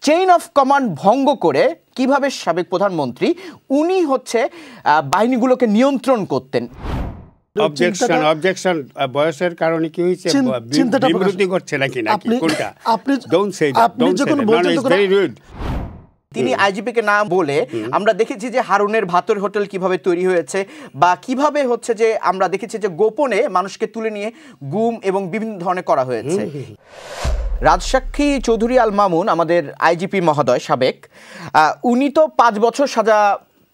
Chain of command ভঙ্গ করে কিভাবে সাবেক প্রধানমন্ত্রী উনি হচ্ছে বাহিনীগুলোকে নিয়ন্ত্রণ করতেন। অবজেকশন বয়সের কারণে কি হয়েছে, বিবৃতি করছে নাকি কোনটা? Don't say that, don't say that, it's very rude. তিনি আইজিপিকে না বলে আমরা দেখেছি যে হারুনের ভাতর হোটেল কিভাবে তৈরি হয়েছে, বা কিভাবে হচ্ছে যে আমরা দেখেছি যে গোপনে মানুষকে তুলে নিয়ে গুম এবং বিভিন্ন ধরনের করা হয়েছে। রাজসাক্ষী চৌধুরী আল মামুন আমাদের আইজিপি মহোদয় সাবেক, উনি তো 5 বছর সাজা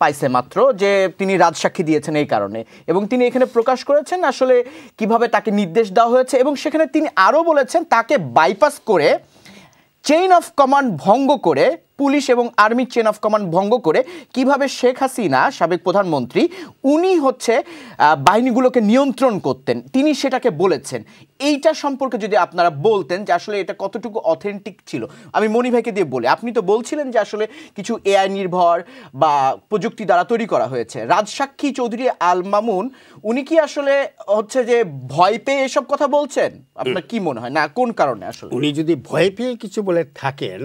পাইছে মাত্র, যে তিনি রাজসাক্ষী দিয়েছেন এই কারণে, এবং তিনি এখানে প্রকাশ করেছেন আসলে কিভাবে তাকে নির্দেশ দেওয়া হয়েছে, এবং সেখানে তিনি আরও বলেছেন তাকে বাইপাস করে চেইন অফ কমান্ড ভঙ্গ করে, পুলিশ এবং আর্মির চেইন অফ কমান্ড ভঙ্গ করে কিভাবে শেখ হাসিনা সাবেক প্রধানমন্ত্রী উনি হচ্ছে বাহিনীগুলোকে নিয়ন্ত্রণ করতেন, তিনি সেটাকে বলেছেন। এইটা সম্পর্কে যদি আপনারা বলতেন যে আসলে এটা কতটুকু অথেন্টিক ছিল। আমি মনি ভাইকে দিয়ে বলি, আপনি তো বলছিলেন যে আসলে কিছু এআই নির্ভর বা প্রযুক্তি দ্বারা তৈরি করা হয়েছে। রাজসাক্ষী চৌধুরী আল মামুন উনি কি আসলে হচ্ছে যে ভয় পেয়ে এসব কথা বলছেন? আপনার কি মনে হয়, না কোন কারণে আসলে উনি যদি ভয় পেয়ে কিছু বলে থাকেন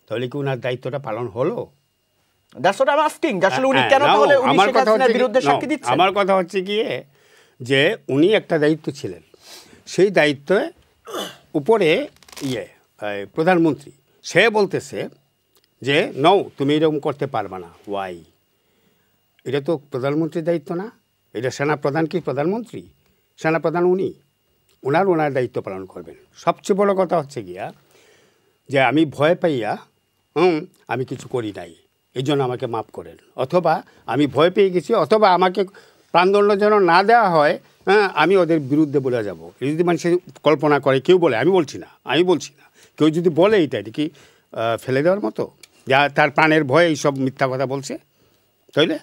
তাহলে কি ওনার দায়িত্বটা পালন হলো? That's what I am asking, আসলে উনি কেন তাহলে উনি শেখ হাসিনার বিরুদ্ধে সাক্ষী দিচ্ছেন? আমার কথা হচ্ছে কি যে উনি একটা দায়িত্ব ছিলেন, সেই দায়িত্বের উপরে প্রধানমন্ত্রী সে বলতেছে যে নও, তুমি এরকম করতে পারবে না। ওয়াই? এটা তো প্রধানমন্ত্রীর দায়িত্ব না, এটা সেনাপ্রধান কি প্রধানমন্ত্রী? সেনাপ্রধান উনি, ওনার দায়িত্ব পালন করবেন। সবচেয়ে বড় কথা হচ্ছে গিয়া যে আমি ভয় পাইয়া আমি কিছু করি নাই, এই জন্য আমাকে মাফ করেন, অথবা আমি ভয় পেয়ে গেছি, অথবা আমাকে প্রাণদণ্ড যেন না দেওয়া হয়, আমি ওদের বিরুদ্ধে বলে যাব। এই যদি মানুষ কল্পনা করে, কেউ বলে, আমি বলছি না, কেউ যদি বলে এটা কি ফেলে দেওয়ার মতো, যা তার প্রাণের ভয়ে এইসব মিথ্যা কথা বলছে, তাইলে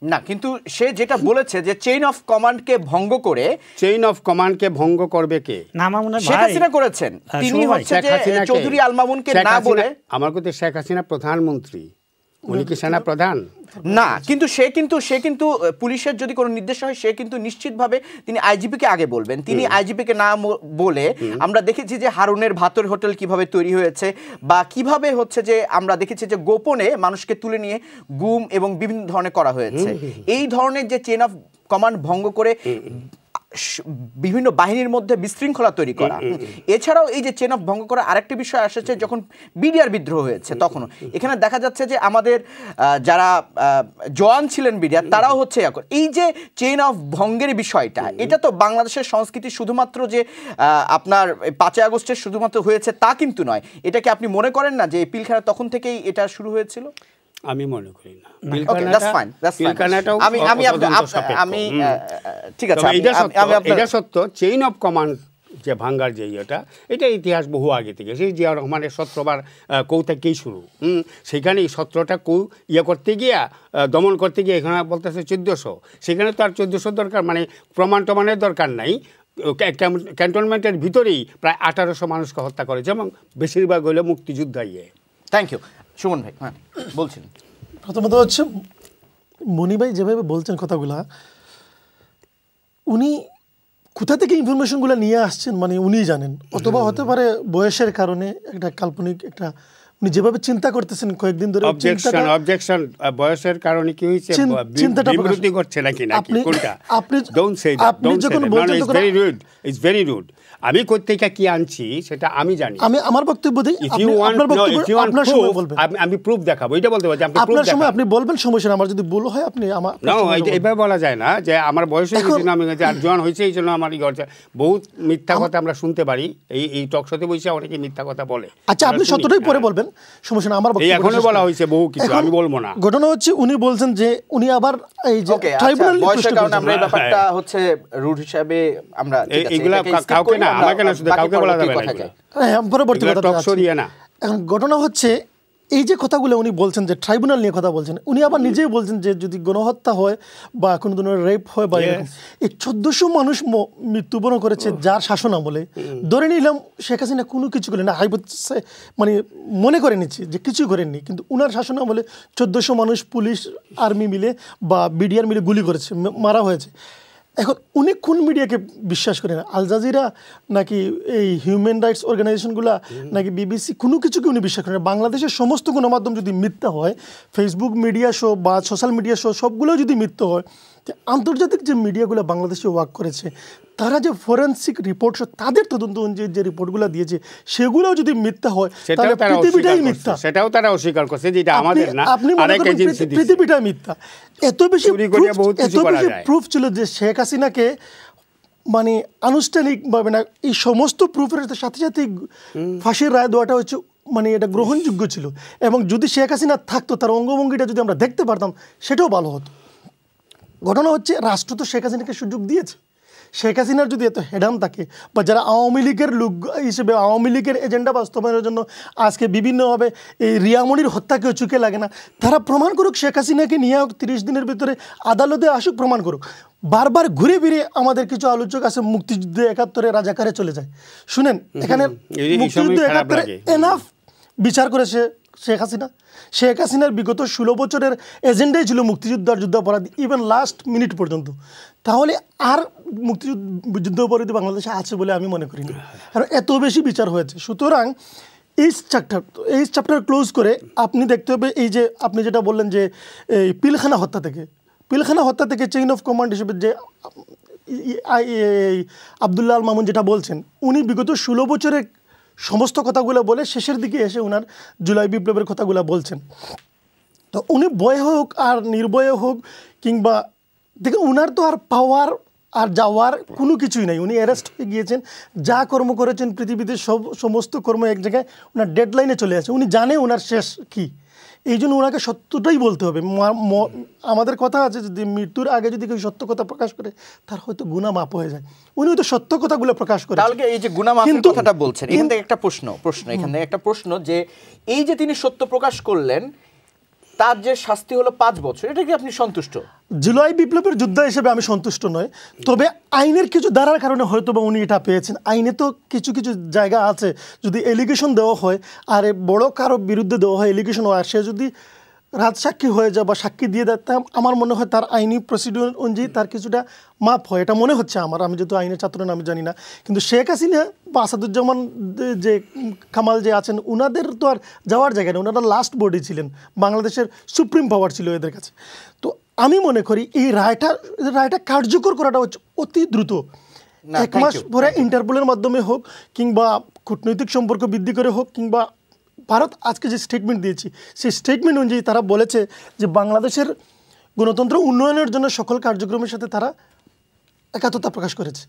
না। কিন্তু সে যেটা বলেছে যে চেইন অফ কমান্ডকে ভঙ্গ করে, চেইন অফ কমান্ডকে ভঙ্গ করবে কে? শেখ হাসিনা করেছেন। তিনি হচ্ছে যে চৌধুরী আল মামুনকে না বলে, আমার কাছে শেখ হাসিনা প্রধানমন্ত্রী, উনি কি সেনা প্রধান না। কিন্তু সে কিন্তু পুলিশের যদি কোনো নির্দেশ হয় সে কিন্তু নিশ্চিতভাবে তিনি আইজিপিকে আগে বলবেন। তিনি আইজিপিকে না বলে আমরা দেখেছি যে হারুনের ভাতর হোটেল কিভাবে তৈরি হয়েছে, বা কিভাবে হচ্ছে যে আমরা দেখেছি যে গোপনে মানুষকে তুলে নিয়ে গুম এবং বিভিন্ন ধরনের করা হয়েছে। এই ধরনের যে চেইন অফ কমান্ড ভঙ্গ করে বিভিন্ন বাহিনীর মধ্যে বিশৃঙ্খলা তৈরি করা, এছাড়াও এই যে চেন অফ ভঙ্গ করা আরেকটি বিষয় আসছে যখন বিডিআর বিদ্রোহ হয়েছে, তখনও এখানে দেখা যাচ্ছে যে আমাদের যারা জওয়ান ছিলেন বিডিআর তারাও হচ্ছে এই যে চেইন অফ ভঙ্গের বিষয়টা, এটা তো বাংলাদেশের সংস্কৃতি শুধুমাত্র যে আপনার 5ই আগস্টের শুধুমাত্র হয়েছে তা কিন্তু নয়। এটা কি আপনি মনে করেন না যে পিলখানা তখন থেকেই এটা শুরু হয়েছিল? আমি মনে করি না। ঠিক আছে, এটা সত্য, চেইন অফ কমান্ড যে ভাঙ্গার যে এটা ইতিহাস বহু আগে থেকে, সেই জিয়া রহমানের 17বার কৌতাকেই শুরু। সেখানে এই 17টা করতে গিয়া দমন করতে গিয়ে এখানে বলতেছে 1400, সেখানে তো আর 1400 দরকার, মানে প্রমাণের দরকার নাই। ক্যান্টনমেন্টের ভিতরেই প্রায় 1800 মানুষকে হত্যা করেছে, এবং বেশিরভাগ হইল মুক্তিযোদ্ধা। Thank you. সুমন ভাই, হ্যাঁ বলছেন। প্রথমত হচ্ছে মনি ভাই যেভাবে বলছেন কথাগুলা, উনি কোথা থেকে ইনফরমেশনগুলো নিয়ে আসছেন মানে উনিই জানেন, অথবা হতে পারে বয়সের কারণে একটা কাল্পনিক একটা, উনি যেভাবে চিন্তা করতেছেন কয়েকদিন ধরে। অবজেকশন বয়সের কারণে কি হয়েছে, বিবৃতি করছে নাকি কোনটা? Don't say that, don't say that, it's very rude, it's very rude. আমি কই থেকে কি আনছি সেটা আমি জানি। আমি আমার বক্তব্য দিই, আপনার সময় বলবেন, আমি প্রুফ দেখাবো, এটা বলতে পারি। আপনার সময় আপনি বলবেন, সমস্যা আমার যদি ভুল হয় আপনি আমার এইভাবে বলা যায় না যে আমার বয়স হয়ে গেছে, আমি আর জোয়ান হয়েছে এই জন্য আমার বহুত মিথ্যা কথা আমরা শুনতে পারি। এই টক শোতে বসে অনেকে মিথ্যা কথা বলে। আচ্ছা, আপনি সততাই পরে বলবেন, সমস্যা না। আমার এখনো বলা হয়েছে বহু কিছু, আমি বলবো না। ঘটনা হচ্ছে উনি বলছেন যে উনি আবার এই যে ট্রাইব্যুনাল বয়সের কারণে আমরা এই ব্যাপারটা হচ্ছে রুট হিসাবে আমরা এগুলা কাউকে না, আমাকে না, শুধু কাউকে বলা যাবে না। হ্যাঁ, পরবর্তী কথা এখন ঘটনা হচ্ছে এই যে কথাগুলো উনি বলছেন যে ট্রাইব্যুনাল নিয়ে কথা বলছেন, উনি আবার নিজেই বলছেন যে যদি গণহত্যা হয় বা কোনো ধরনের রেপ হয় বা এরকম, এই 1400 মানুষ মৃত্যুবরণ করেছে যার শাসন আমলে। ধরে নিলাম শেখ হাসিনা কোনো কিছু করেন না, মানে মনে করে নিচ্ছি যে কিছু করেননি, কিন্তু উনার শাসন আমলে 1400 মানুষ পুলিশ আর্মি মিলে বা বিডিআর মিলে গুলি করেছে, মারা হয়েছে। এখন উনি কোন মিডিয়াকে বিশ্বাস করেন, আল জাজিরা নাকি এই হিউম্যান রাইটস অর্গানাইজেশনগুলো নাকি বিবিসি, কোনো কিছুকে উনি বিশ্বাস করেন? বাংলাদেশের সমস্ত গণমাধ্যম যদি মিথ্যা হয়, ফেসবুক মিডিয়া শো বা সোশ্যাল মিডিয়া শো সবগুলো যদি মিথ্যা হয়, আন্তর্জাতিক যে মিডিয়াগুলো বাংলাদেশে ওয়ার্ক করেছে তারা যে ফরেন্সিক রিপোর্ট তাদের তদন্ত অনুযায়ী যে রিপোর্টগুলো দিয়েছে সেগুলোও যদি মিথ্যা হয় তাহলে পৃথিবীটাই মিথ্যা। সেটাও তারা অস্বীকার করছে যে এটা আমাদের না, আপনি মনে করেন পৃথিবীটাই মিথ্যা। এত বেশি প্রুফ ছিল যে শেখ হাসিনাকে মানে আনুষ্ঠানিকভাবে না এই সমস্ত প্রুফের সাথে সাথে ফাঁসির রায় দেওয়াটা হচ্ছে মানে এটা গ্রহণযোগ্য ছিল, এবং যদি শেখ হাসিনা থাকতো তার অঙ্গভঙ্গিটা যদি আমরা দেখতে পারতাম সেটাও ভালো হতো। ঘটনা হচ্ছে রাষ্ট্র তো শেখ হাসিনাকে সুযোগ দিয়েছে। শেখ হাসিনার যদি এত হেডাম থাকে বা যারা আওয়ামী লীগের লোক হিসেবে আওয়ামী লীগের এজেন্ডা বাস্তবায়নের জন্য আজকে বিভিন্নভাবে এই রিয়ামণির হত্যাকেও চুকে লাগে না, তারা প্রমাণ করুক শেখ হাসিনাকে নিয়ে 30 দিনের ভিতরে আদালতে আসুক, প্রমাণ করুক। বারবার ঘুরে ফিরে আমাদের কিছু আলোচক আছে মুক্তিযুদ্ধে 71-এ রাজাকারে চলে যায়। শুনেন, এখানে মুক্তিযুদ্ধে 71-এ এনাফ বিচার করেছে শেখ হাসিনা। শেখ হাসিনার বিগত 16 বছরের এজেন্ডাই ছিল মুক্তিযুদ্ধ আর যুদ্ধাপরাধী, ইভেন লাস্ট মিনিট পর্যন্ত। তাহলে আর যুদ্ধাপরাধী বাংলাদেশে আছে বলে আমি মনে করি না, কারণ এত বেশি বিচার হয়েছে। সুতরাং এই চ্যাপ্টার ক্লোজ করে আপনি দেখতে হবে এই যে আপনি যেটা বললেন যে এই পিলখানা হত্যা থেকে চেইন অফ কমান্ড হিসেবে যে আব্দুল্লাহ আল মামুন যেটা বলছেন, উনি বিগত 16 বছরের সমস্ত কথাগুলো বলে শেষের দিকে এসে ওনার জুলাই বিপ্লবের কথাগুলো বলছেন। তো উনি ভয় হোক আর নির্ভয়ে হোক কিংবা দেখুন ওনার তো আর পাওয়ার আর যাওয়ার কোনো কিছুই নাই। উনি অ্যারেস্ট হয়ে গিয়েছেন, যা কর্ম করেছেন পৃথিবীতে সমস্ত কর্ম এক জায়গায় ওনার ডেডলাইনে চলে আসে। উনি জানে ওনার শেষ কী, এই জন্য ওনাকে সত্যটাই বলতে হবে। আমাদের কথা আছে যদি মৃত্যুর আগে যদি কেউ সত্য কথা প্রকাশ করে তার হয়তো গুনাহ মাপ হয়ে যায়। উনি হয়তো সত্য কথাগুলো প্রকাশ করে। তাহলে এই যে গুনাহ মাফের কথাটা বলছেন, এখান থেকে একটা প্রশ্ন যে এই যে তিনি সত্য প্রকাশ করলেন তার যে শাস্তি হলো 5 বছর, এটা কি আপনি সন্তুষ্ট? জুলাই বিপ্লবের যোদ্ধা হিসেবে আমি সন্তুষ্ট নয়, তবে আইনের কিছু ধারার কারণে হয়তো বা উনি এটা পেয়েছেন। আইনে তো কিছু কিছু জায়গা আছে, যদি এলিগেশন দেওয়া হয় আর বড় কারো বিরুদ্ধে দেওয়া হয় এলিগেশন, আর সে যদি রাজসাক্ষী হয়ে যায় বা সাক্ষী দিয়ে দেয়, আমার মনে হয় তার আইনি প্রসিডিউর অনুযায়ী তার কিছুটা মাপ হয়, এটা মনে হচ্ছে আমার। আমি যেহেতু আইনের ছাত্র না, আমি জানি না। কিন্তু শেখ হাসিনা বা আসাদুজ্জামান যে কামাল যে আছেন, ওনাদের তো আর যাওয়ার জায়গা নেই। ওনারা লাস্ট বডি ছিলেন, বাংলাদেশের সুপ্রিম পাওয়ার ছিল এদের কাছে। তো আমি মনে করি এই রায়টা কার্যকর করাটা হচ্ছে অতি দ্রুত। 1 মাস পরে ইন্টারপোলের মাধ্যমে হোক কিংবা কূটনৈতিক সম্পর্ক বৃদ্ধি করে হোক, কিংবা ভারত আজকে যে স্টেটমেন্ট দিয়েছি সেই স্টেটমেন্ট অনুযায়ী তারা বলেছে যে বাংলাদেশের গণতন্ত্র উন্নয়নের জন্য সকল কার্যক্রমের সাথে তারা একাত্মতা প্রকাশ করেছে।